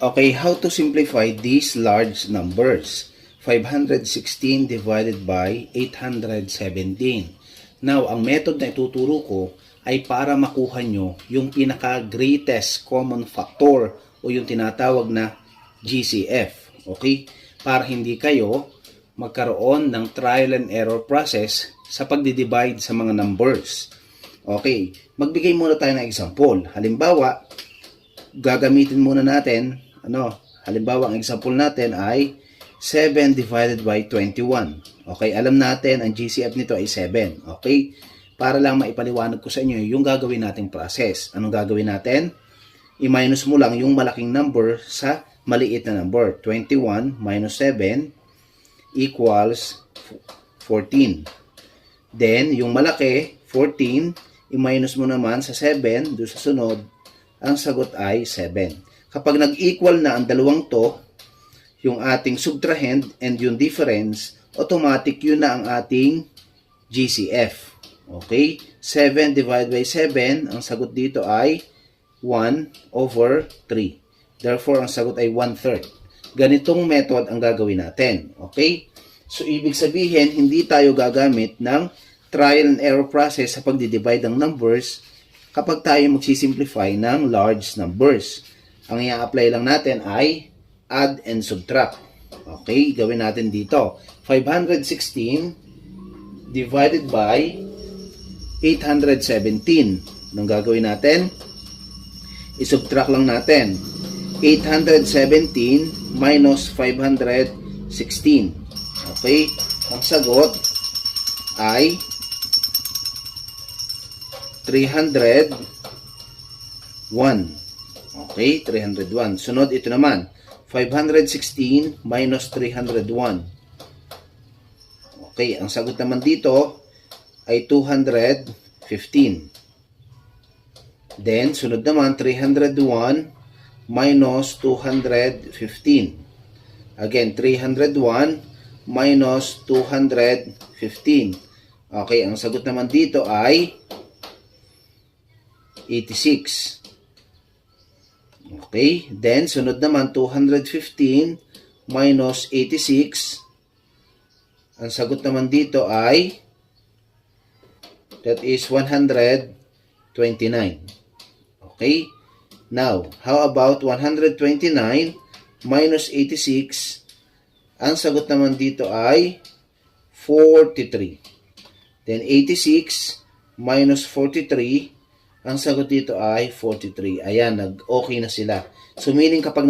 Okay, how to simplify these large numbers? 516 divided by 817. Now, ang method na ituturo ko ay para makuha nyo yung pinaka-greatest common factor o yung tinatawag na GCF. Okay? Para hindi kayo magkaroon ng trial and error process sa pagdi-divide sa mga numbers. Okay, magbigay muna tayo ng example. Halimbawa, gagamitin muna natin, halimbawa ang example natin ay 7 divided by 21. Okay, alam natin ang GCF nito ay 7. Okay, para lang maipaliwanag ko sa inyo yung gagawin nating process. Anong gagawin natin? I-minus mo lang yung malaking number sa maliit na number. 21 minus 7 equals 14. Then, yung malaki, 14, i-minus mo naman sa 7, doon sa sunod, ang sagot ay 7. Kapag nag-equal na ang dalawang to, yung ating subtrahend and yung difference, automatic yun na ang ating GCF. Okay? 7 divided by 7, ang sagot dito ay 1 over 3. Therefore, ang sagot ay 1/3. Ganitong method ang gagawin natin. Okay? So, ibig sabihin, hindi tayo gagamit ng trial and error process sa pagdi-divide ng numbers kapag tayo magsisimplify ng large numbers. Ang i-apply lang natin ay add and subtract. Okay, gawin natin dito. 516 divided by 817. Anong gagawin natin? I-subtract lang natin. 817 minus 516. Okay, ang sagot ay 301. Okay, 301. Sunod, ito naman. 516 minus 301. Okay, ang sagot naman dito ay 215. Then, sunod naman, 301 minus 215. Again, 301 minus 215. Okay, ang sagot naman dito ay 86. Okay, then sunod naman 215 minus 86. Ang sagot naman dito ay that is 129. Okay, now how about 129 minus 86? Ang sagot naman dito ay 43. Then 86 minus 43, ang sagot dito ay 43. Ayan, nag-okay na sila. So meaning kapag